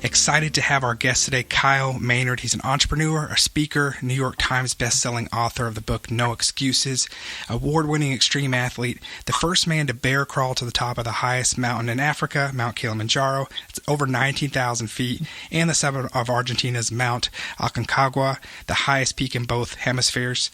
Excited to have our guest today, Kyle Maynard. He's an entrepreneur, a speaker, New York Times bestselling author of the book No Excuses, award-winning extreme athlete, the first man to bear crawl to the top of the highest mountain in Africa, Mount Kilimanjaro. It's over 19,000 feet, and the summit of Argentina's Mount Aconcagua, the highest peak in both hemispheres.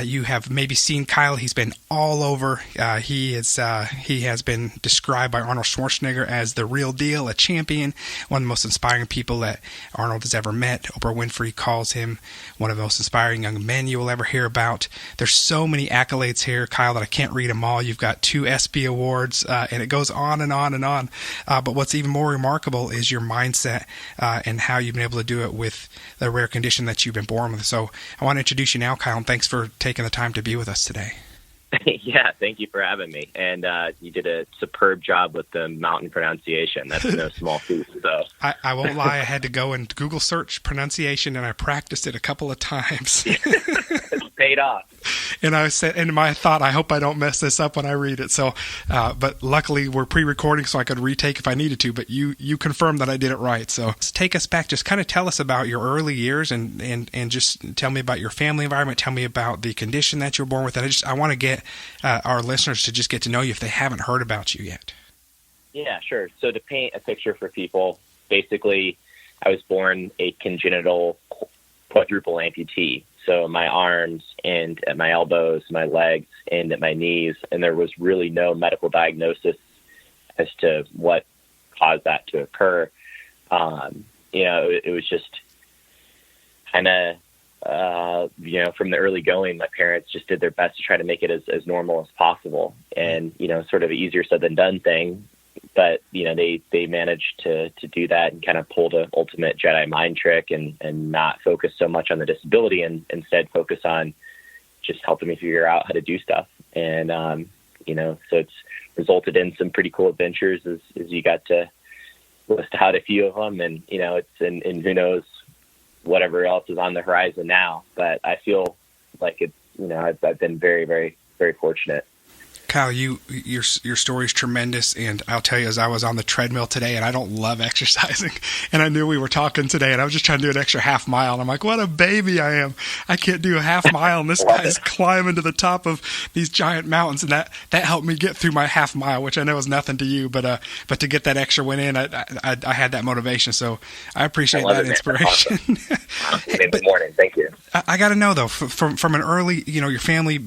You have maybe seen Kyle. He's been all over. He has been described by Arnold Schwarzenegger as the real deal, a champion, one of the most inspiring people that Arnold has ever met. Oprah Winfrey calls him one of the most inspiring young men you will ever hear about. There's so many accolades here, Kyle, that I can't read them all. You've got 2 ESPY awards, and it goes on and on and on. But what's even more remarkable is your mindset and how you've been able to do it with the rare condition that you've been born with. So I want to introduce you now, Kyle, and thanks for taking the time to be with us today. Yeah, thank you for having me. And you did a superb job with the mountain pronunciation. That's no small feat. So I won't lie, I had to go and Google search pronunciation, and I practiced it a couple of times. It's paid off. And I said, in my thought, I hope I don't mess this up when I read it. So, but luckily we're pre-recording, so I could retake if I needed to. But you confirmed that I did it right. So take us back. Just kind of tell us about your early years, and just tell me about your family environment. Tell me about the condition that you were born with. I want to get our listeners to just get to know you if they haven't heard about you yet. Yeah, sure. So to paint a picture for people, basically, I was born a congenital quadruple amputee. So my arms and at my elbows, my legs, and at my knees, and there was really no medical diagnosis as to what caused that to occur. It was just kind of, from the early going, my parents just did their best to try to make it as normal as possible. And, sort of an easier said than done thing. But, they managed to do that and kind of pulled an ultimate Jedi mind trick and not focus so much on the disability and instead focus on just helping me figure out how to do stuff. And, so it's resulted in some pretty cool adventures as you got to list out a few of them. And, and who knows whatever else is on the horizon now. But I feel like I've been very, very, very fortunate. Kyle, your story is tremendous, and I'll tell you, as I was on the treadmill today, and I don't love exercising, and I knew we were talking today, and I was just trying to do an extra half mile, and I'm like, what a baby I am. I can't do a half mile, and this guy's climbing to the top of these giant mountains, and that helped me get through my half mile, which I know is nothing to you, but to get that extra win in, I had that motivation, so I appreciate that inspiration. Awesome. Good morning. Thank you. I got to know, though, from an early, your family,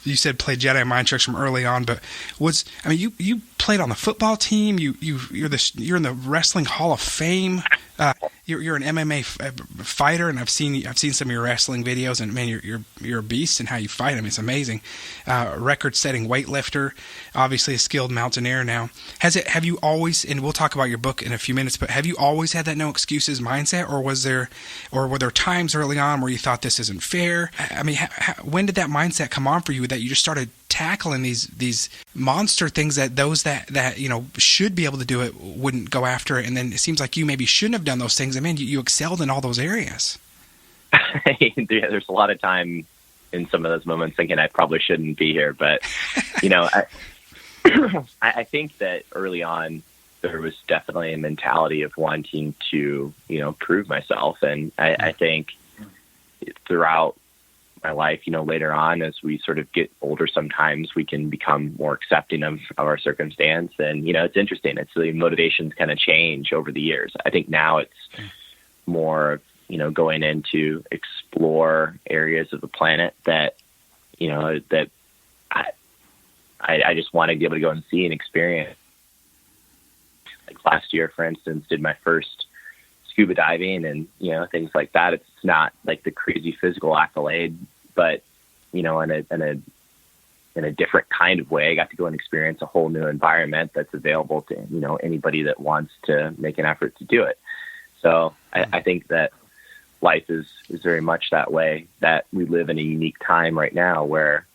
you said played Jedi mind tricks from early on, but you played on the football team. You're in the Wrestling Hall of Fame. You're an MMA fighter, and I've seen some of your wrestling videos, and man, you're a beast in how you fight. It's amazing. Record-setting weightlifter, obviously a skilled mountaineer now. Have you always? And we'll talk about your book in a few minutes. But have you always had that no excuses mindset, or were there times early on where you thought this isn't fair? When did that mindset come on for you that you just started tackling these monster things that those that should be able to do it wouldn't go after it, and then it seems like you maybe shouldn't have done those things, and man, you excelled in all those areas. There's a lot of time in some of those moments thinking I probably shouldn't be here, but I think that early on there was definitely a mentality of wanting to prove myself, and I think throughout my life, later on, as we sort of get older, sometimes we can become more accepting of our circumstance. And, it's interesting. It's the motivations kind of change over the years. I think now it's more, going in to explore areas of the planet that, that I just want to be able to go and see and experience. Like last year, for instance, did my first scuba diving and, things like that. It's not like the crazy physical accolade, but, in a different kind of way. I got to go and experience a whole new environment that's available to, anybody that wants to make an effort to do it. So I think that life is very much that way, that we live in a unique time right now where,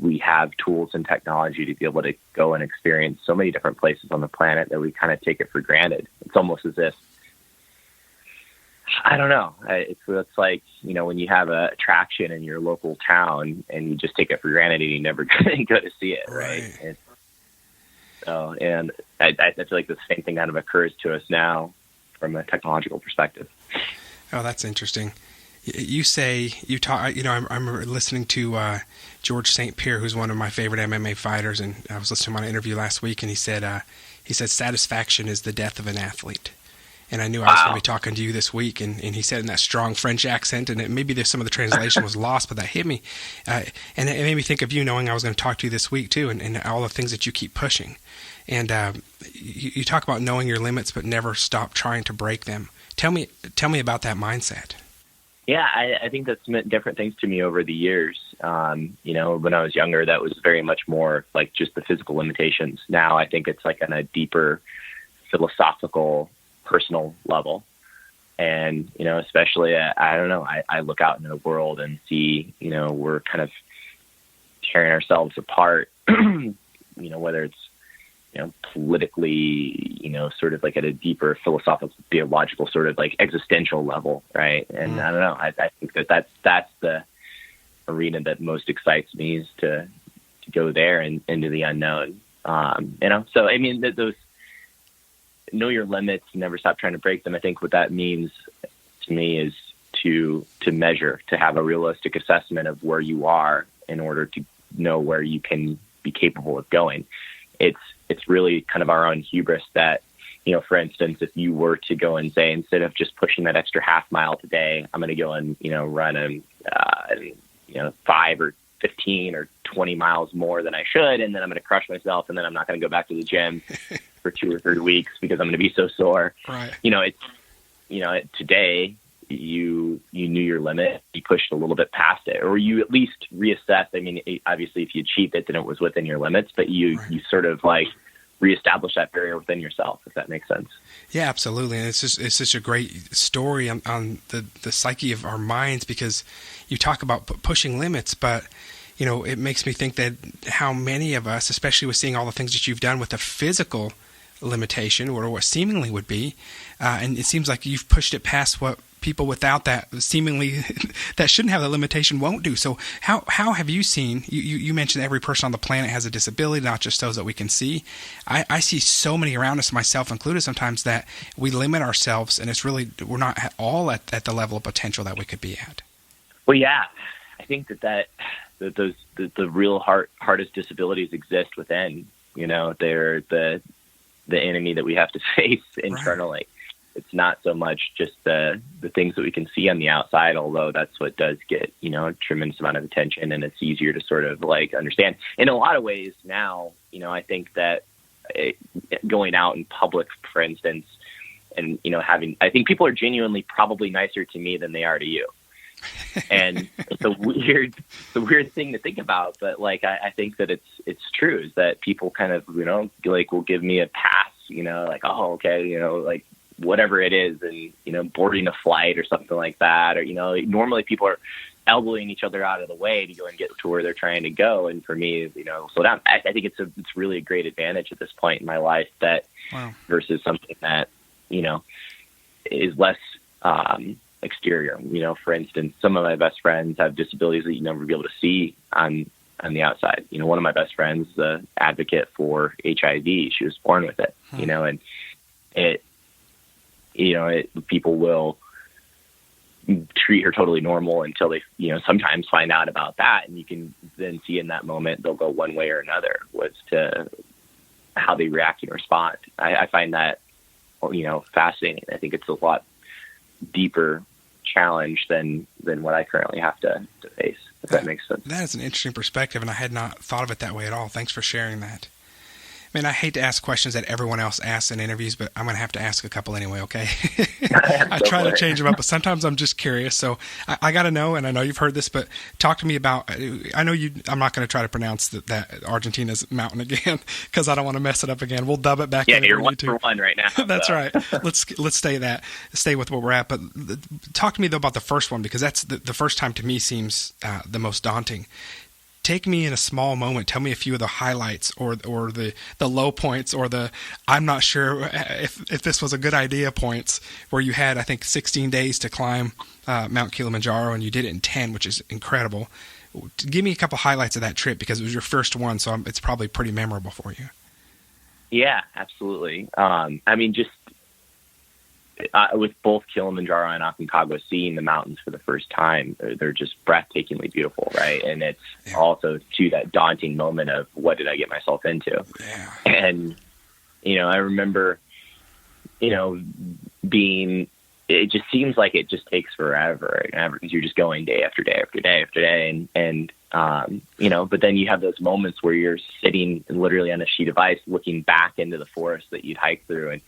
we have tools and technology to be able to go and experience so many different places on the planet that we kind of take it for granted. It's almost as if, I don't know. It's like, when you have a attraction in your local town and you just take it for granted and you never go to see it. Right. And I feel like the same thing kind of occurs to us now from a technological perspective. Oh, that's interesting. You say you talk. I remember listening to George St. Pierre, who's one of my favorite MMA fighters, and I was listening to him on an interview last week, and he said satisfaction is the death of an athlete. And I knew I was going to be talking to you this week, and he said in that strong French accent, and maybe some of the translation was lost, but that hit me. And it made me think of you, knowing I was going to talk to you this week too, and all the things that you keep pushing. And you talk about knowing your limits, but never stop trying to break them. Tell me about that mindset. Yeah, I think that's meant different things to me over the years. When I was younger, that was very much more like just the physical limitations. Now I think it's like on a deeper philosophical, personal level. And, especially, I don't know, I look out in the world and see, we're kind of tearing ourselves apart, whether it's, politically, sort of like at a deeper philosophical, theological sort of like existential level. Right. And I don't know, I think that's the arena that most excites me, is to go there and into the unknown. So, I mean, those know your limits, never stop trying to break them. I think what that means to me is to measure, to have a realistic assessment of where you are in order to know where you can be capable of going. It's really kind of our own hubris that, for instance, if you were to go and say, instead of just pushing that extra half mile today, I'm going to go and, run 5 or 15 or 20 miles more than I should, and then I'm going to crush myself, and then I'm not going to go back to the gym for 2 or 3 weeks because I'm going to be so sore. Right. Today you knew your limit, you pushed a little bit past it, or you at least reassessed. I mean, obviously if you achieved it, then it was within your limits, but you sort of like reestablish that barrier within yourself, if that makes sense. Yeah, absolutely. And it's such a great story on the psyche of our minds, because you talk about pushing limits, but it makes me think that how many of us, especially with seeing all the things that you've done with the physical limitation, or what seemingly would be, and it seems like you've pushed it past what people without that seemingly that shouldn't have the limitation won't do. So how have you seen, you mentioned every person on the planet has a disability, not just those that we can see. I see so many around us, myself included, sometimes that we limit ourselves, and it's really, we're not at all at the level of potential that we could be at. Well, yeah, I think that the real hardest disabilities exist within. They're the enemy that we have to face internally. Right. It's not so much just the things that we can see on the outside, although that's what does get, a tremendous amount of attention, and it's easier to sort of like understand. In a lot of ways now, I think that going out in public, for instance, and, I think people are genuinely probably nicer to me than they are to you. And it's a weird thing to think about, but like, I think that it's true, is that people kind of, like will give me a pass, like, oh, okay, like whatever it is, and, boarding a flight or something like that, or, normally people are elbowing each other out of the way to go and get to where they're trying to go. And for me, slow down. I think it's really a great advantage at this point in my life, that versus something that, is less, exterior. For instance, some of my best friends have disabilities that you never be able to see on the outside. One of my best friends is an advocate for HIV. She was born with it, and people will treat her totally normal until they, sometimes find out about that. And you can then see in that moment, they'll go one way or another as to how they react and respond. I find that, fascinating. I think it's a lot deeper challenge than what I currently have to face, if that makes sense. That is an interesting perspective, and I had not thought of it that way at all. Thanks for sharing that. Man, I hate to ask questions that everyone else asks in interviews, but I'm going to have to ask a couple anyway, okay? I try to change them up, but sometimes I'm just curious. So I got to know, and I know you've heard this, but talk to me about, I know I'm not going to try to pronounce that Argentina's mountain again, because I don't want to mess it up again. We'll dub it back. Yeah, you're 1 for 1 right now. That's right. Let's stay with where we're at. But talk to me, though, about the first one, because that's the first time to me seems the most daunting. Take me in a small moment. Tell me a few of the highlights, or the low points, or the I'm not sure if this was a good idea points, where you had, I think, 16 days to climb Mount Kilimanjaro, and you did it in 10, which is incredible. Give me a couple highlights of that trip, because it was your first one, so it's probably pretty memorable for you. Yeah, absolutely. I mean, just With both Kilimanjaro and Aconcagua, seeing the mountains for the first time, they're just breathtakingly beautiful, right? And it's also to that daunting moment of what did I get myself into? Yeah. And, I remember, it just seems like it just takes forever because you're just going day after day after day after day. And but then you have those moments where you're sitting literally on a sheet of ice looking back into the forest that you'd hike through and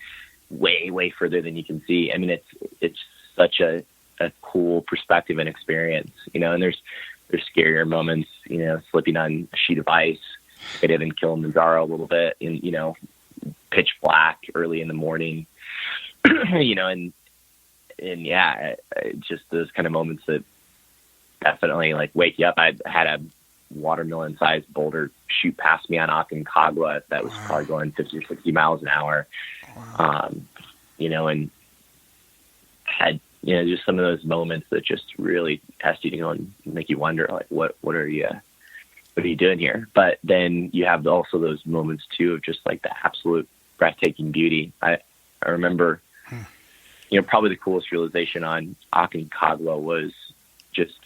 way, way further than you can see. I mean, it's such a cool perspective and experience, and there's scarier moments, slipping on a sheet of ice. I did in Kilimanjaro a little bit in, pitch black early in the morning, and just those kind of moments that definitely like wake you up. I had a watermelon-sized boulder shoot past me on Aconcagua that was probably going 50 or 60 miles an hour. Wow. And had, just some of those moments that just really test you to go and make you wonder, like, what are you doing here? But then you have also those moments too of just like the absolute breathtaking beauty. I remember, probably the coolest realization on Aconcagua was just,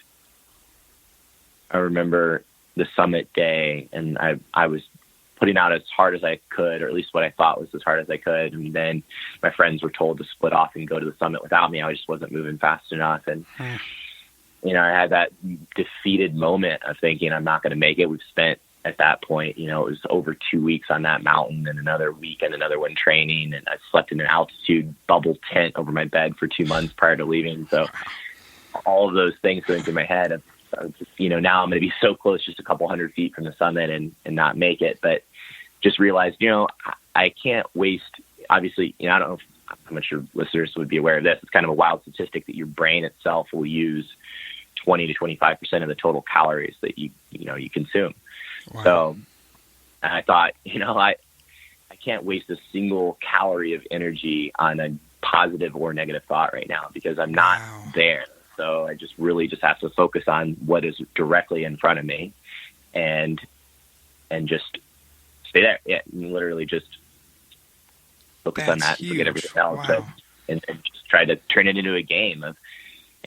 I remember the summit day, and I was putting out as hard as I could, or at least what I thought was as hard as I could. And then my friends were told to split off and go to the summit without me. I just wasn't moving fast enough. And, I had that defeated moment of thinking I'm not going to make it. We've spent at that point, it was over 2 weeks on that mountain and another week and another one training. And I slept in an altitude bubble tent over my bed for 2 months prior to leaving. So all of those things going through my head of, just, now I'm going to be so close, just a couple hundred feet from the summit and not make it. But just realized, I can't waste, obviously, I don't know how much your listeners would be aware of this. It's kind of a wild statistic that your brain itself will use 20 to 25% of the total calories that you consume. Wow. So I thought, I can't waste a single calorie of energy on a positive or negative thought right now because I'm not there. So I just really just have to focus on what is directly in front of me and just stay there. Yeah. Literally just focus on that, forget everything else, and just try to turn it into a game of,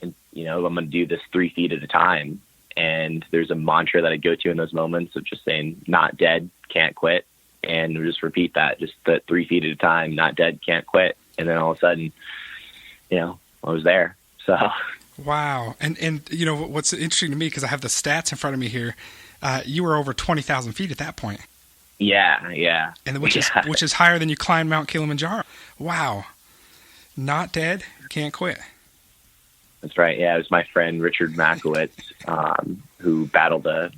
and I'm going to do this 3 feet at a time. And there's a mantra that I go to in those moments of just saying, not dead, can't quit. And just repeat that, just the 3 feet at a time, not dead, can't quit. And then all of a sudden, I was there. So. Wow. And what's interesting to me, because I have the stats in front of me here, you were over 20,000 feet at that point. Yeah. And which is higher than you climbed Mount Kilimanjaro. Wow. Not dead, can't quit. That's right. Yeah, it was my friend Richard Makowitz, who battled a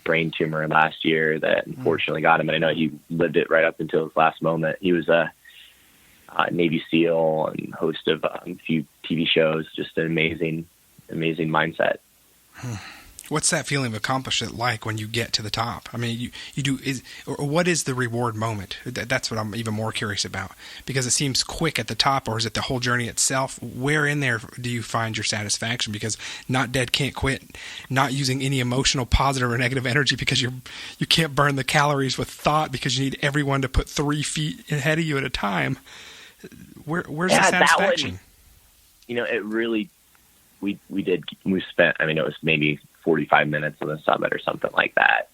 brain tumor last year that unfortunately got him. And I know he lived it right up until his last moment. He was a Navy SEAL and host of a few TV shows. Just an amazing mindset. What's that feeling of accomplishment like when you get to the top? I mean, you do or what is the reward moment? That's what I'm even more curious about, because it seems quick at the top, or is it the whole journey itself? Where in there do you find your satisfaction? Because not dead, can't quit, not using any emotional positive or negative energy because you can't burn the calories with thought because you need everyone to put 3 feet ahead of you at a time. Where's the satisfaction? That one, it really, we spent, it was maybe 45 minutes on the summit or something like that.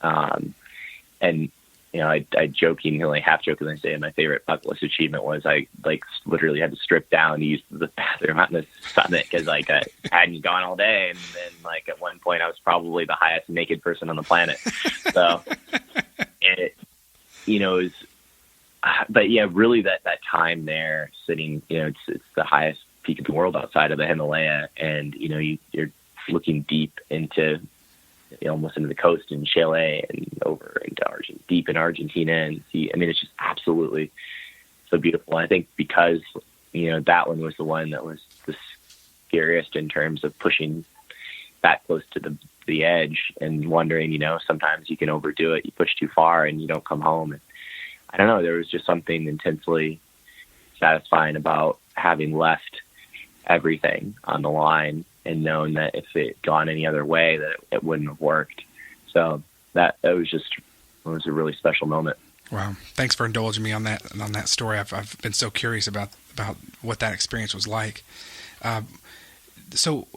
And, I jokingly, half jokingly say my favorite bucket list achievement was I literally had to strip down and use the bathroom on the summit because I hadn't gone all day. And then at one point I was probably the highest naked person on the planet. So it was, but yeah, really that time there sitting, it's the highest peak of the world outside of the Himalaya. And, you're looking deep into almost into the coast in Chile and over into deep in Argentina and see. It's just absolutely so beautiful. I think because that one was the one that was the scariest in terms of pushing that close to the edge and wondering, sometimes you can overdo it. You push too far and you don't come home. And I don't know. There was just something intensely satisfying about having left everything on the line and known that if it had gone any other way, that it wouldn't have worked. So that was a really special moment. Wow. Thanks for indulging me on that story. I've been so curious about what that experience was like. So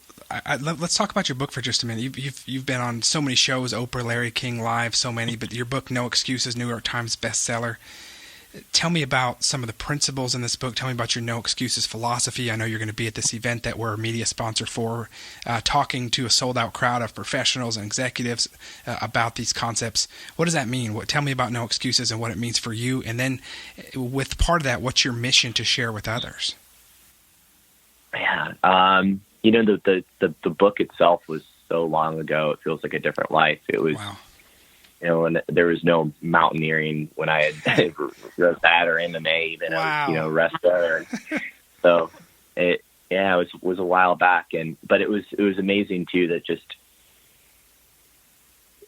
let's talk about your book for just a minute. You've been on so many shows, Oprah, Larry King Live, so many, but your book, No Excuses, New York Times bestseller. Tell me about some of the principles in this book. Tell me about your No Excuses philosophy. I know you're going to be at this event that we're a media sponsor for, talking to a sold-out crowd of professionals and executives about these concepts. What does that mean? Tell me about No Excuses and what it means for you. And then with part of that, what's your mission to share with others? Yeah. The book itself was so long ago. It feels like a different life. It was, wow. And there was no mountaineering when I had wrote that, or MMA, even. Wow. I was, wrestler. So it was a while back, but it was amazing too, that just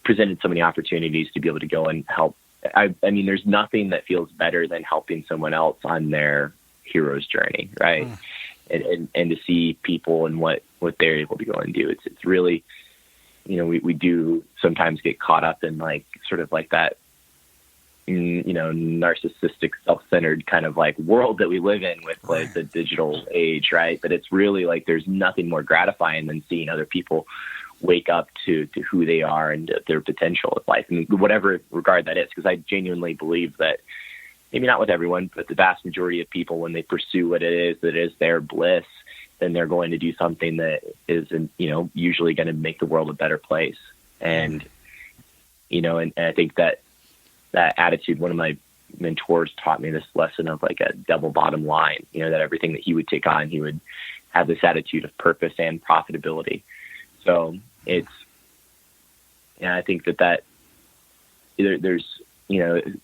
presented so many opportunities to be able to go and help. I mean, there's nothing that feels better than helping someone else on their hero's journey, right? And to see people and what they're able to go and do. It's really, we do sometimes get caught up in like sort of like that, narcissistic, self-centered kind of like world that we live in with like the digital age, right? But it's really like there's nothing more gratifying than seeing other people wake up to who they are and their potential in life, and whatever regard that is. Because I genuinely believe that, maybe not with everyone, but the vast majority of people, when they pursue what it is that is their bliss, then they're going to do something that is, usually going to make the world a better place. And, and I think that attitude, one of my mentors taught me this lesson of like a double bottom line, that everything that he would take on, he would have this attitude of purpose and profitability. So I think that there's,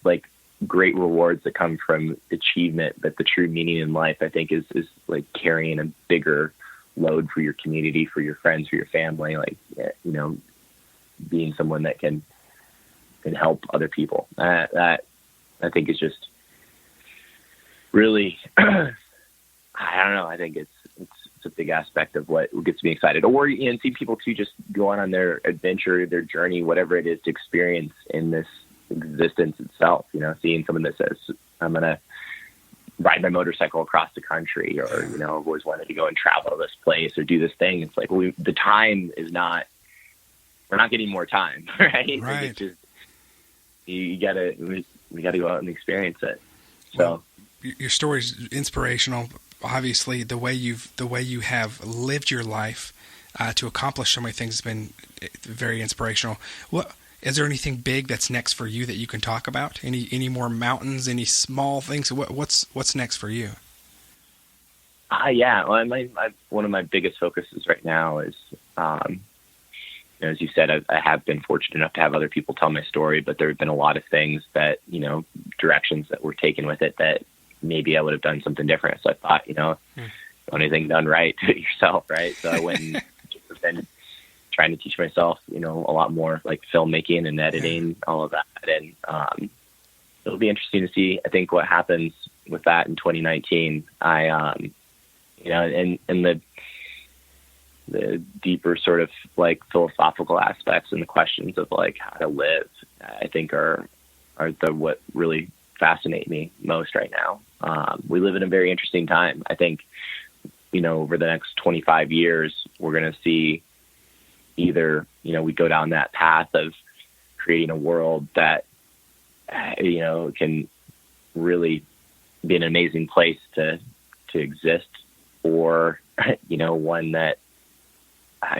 like great rewards that come from achievement, but the true meaning in life, I think, is like carrying a bigger load for your community, for your friends, for your family, like, being someone that can help other people. That I think is just really, I don't know. I think it's a big aspect of what gets me excited. Or, see people too, just go on their adventure, their journey, whatever it is to experience in this existence itself. Seeing someone that says, I'm going to ride my motorcycle across the country, or, I've always wanted to go and travel to this place or do this thing. It's like, the time is not, we're not getting more time, right? Right. Like, it's just, we gotta go out and experience it. So your story's inspirational. Obviously, the way you have lived your life to accomplish so many things has been very inspirational. Is there anything big that's next for you that you can talk about? Any more mountains? Any small things? What's next for you? Yeah. Well, one of my biggest focuses right now is, as you said, I have been fortunate enough to have other people tell my story, but there have been a lot of things that, directions that were taken with it that maybe I would have done something different. So I thought, anything done right, do it yourself, right? So I went and just been trying to teach myself, a lot more like filmmaking and editing, all of that. And it'll be interesting to see, I think, what happens with that in 2019. And the deeper sort of like philosophical aspects and the questions of like how to live, I think are what really fascinate me most right now. We live in a very interesting time. I think, over the next 25 years, we're going to see either, we go down that path of creating a world that, can really be an amazing place to exist, or, one that,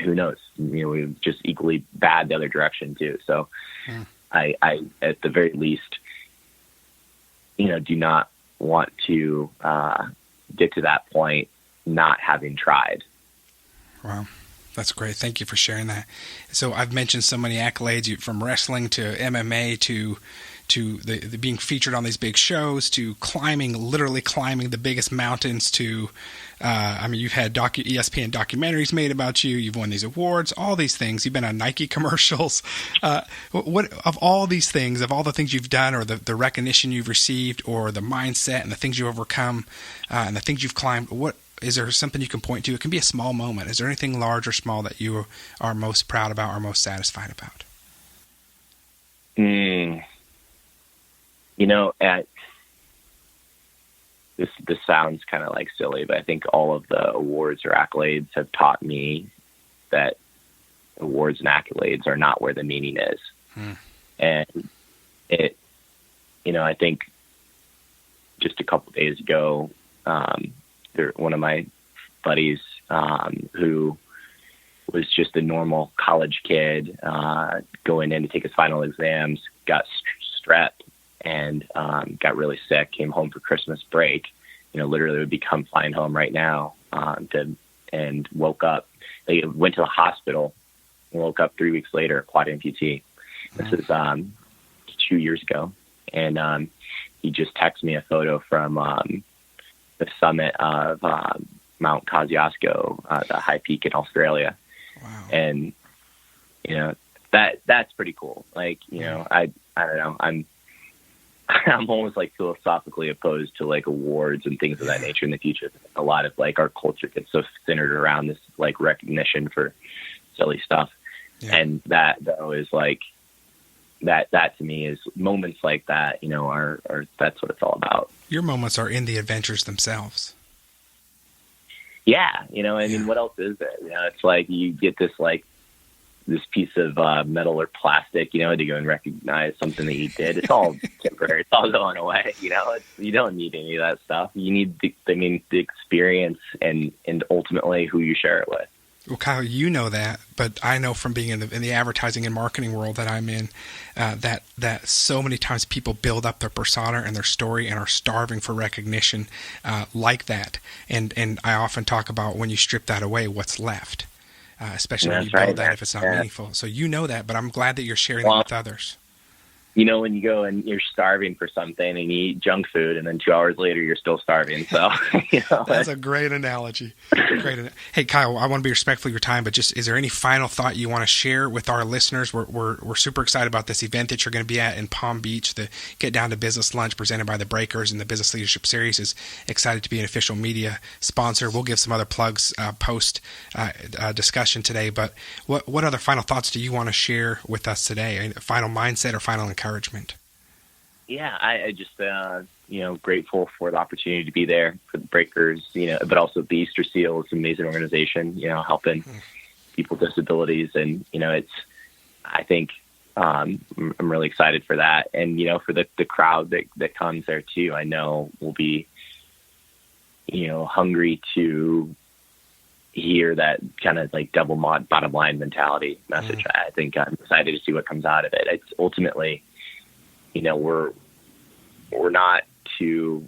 who knows, we just equally bad the other direction too. So I, at the very least, do not want to get to that point not having tried. Wow. That's great. Thank you for sharing that. So I've mentioned so many accolades, from wrestling to MMA to the being featured on these big shows, to literally climbing the biggest mountains, to you've had ESPN documentaries made about you. You've won these awards, all these things. You've been on Nike commercials. What of all these things, of all the things you've done, or the recognition you've received, or the mindset and the things you've overcome, and the things you've climbed, is there something you can point to? It can be a small moment. Is there anything large or small that you are most proud about or most satisfied about? this sounds kind of like silly, but I think all of the awards or accolades have taught me that awards and accolades are not where the meaning is. And it, I think just a couple of days ago, one of my buddies, who was just a normal college kid, going in to take his final exams, got strep and got really sick, came home for Christmas break, literally would be come flying home right now, and woke up. They went to the hospital and woke up 3 weeks later, quad amputee. This is 2 years ago. And he just texted me a photo from the summit of Mount Kosciuszko, the high peak in Australia. Wow. And, that's pretty cool. Like, I don't know. I'm almost like philosophically opposed to like awards and things of that nature in the future. A lot of like our culture gets so centered around this like recognition for silly stuff. Yeah. And that though is like, that to me is moments like that, are that's what it's all about. Your moments are in the adventures themselves. Yeah. I mean, what else is it? It's like you get this piece of metal or plastic, to go and recognize something that you did. It's all temporary. It's all going away. You don't need any of that stuff. You need the experience and ultimately who you share it with. Well, Kyle, you know that, but I know from being in the advertising and marketing world that I'm in, that so many times people build up their persona and their story and are starving for recognition like that. And I often talk about when you strip that away, what's left, especially when you build that if it's not meaningful. So you know that, but I'm glad that you're sharing that with others. When you go and you're starving for something and you eat junk food and then 2 hours later you're still starving. So, That's a great analogy. Hey, Kyle, I want to be respectful of your time, but just is there any final thought you want to share with our listeners? We're super excited about this event that you're going to be at in Palm Beach. The Get Down to Business Lunch presented by the Breakers and the Business Leadership Series is excited to be an official media sponsor. We'll give some other plugs post discussion today, but what other final thoughts do you want to share with us today? A final mindset or final encouragement? Yeah, I just, grateful for the opportunity to be there for the Breakers, but also the Easter Seal. It's an amazing organization, helping people with disabilities. And, I think I'm really excited for that. And, for the crowd that comes there too, I know will be, hungry to hear that kind of like double bottom line mentality message. I think I'm excited to see what comes out of it. It's ultimately, we're not too,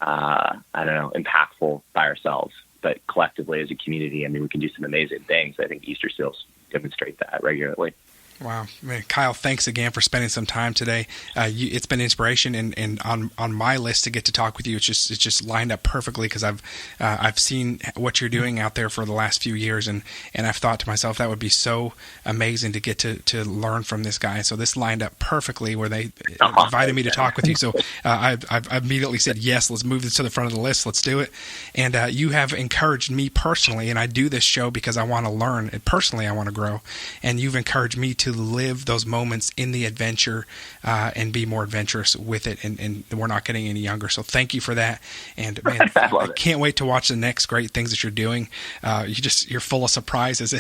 impactful by ourselves, but collectively as a community, we can do some amazing things. I think Easter Seals demonstrate that regularly. Wow. Man, Kyle, thanks again for spending some time today. It's been inspiration, and on my list to get to talk with you, it's just lined up perfectly because I've seen what you're doing out there for the last few years, and I've thought to myself that would be so amazing to get to learn from this guy. So this lined up perfectly where they invited me to talk with you. So I immediately said, yes, let's move this to the front of the list. Let's do it. And you have encouraged me personally, and I do this show because I want to learn, and personally I want to grow, and you've encouraged me to live those moments in the adventure and be more adventurous with it, and we're not getting any younger. So thank you for that. And man, I can't wait to watch the next great things that you're doing. You're full of surprises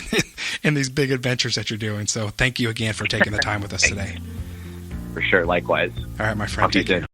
in these big adventures that you're doing. So thank you again for taking the time with us today. For sure. Likewise. All right, my friend. Take care.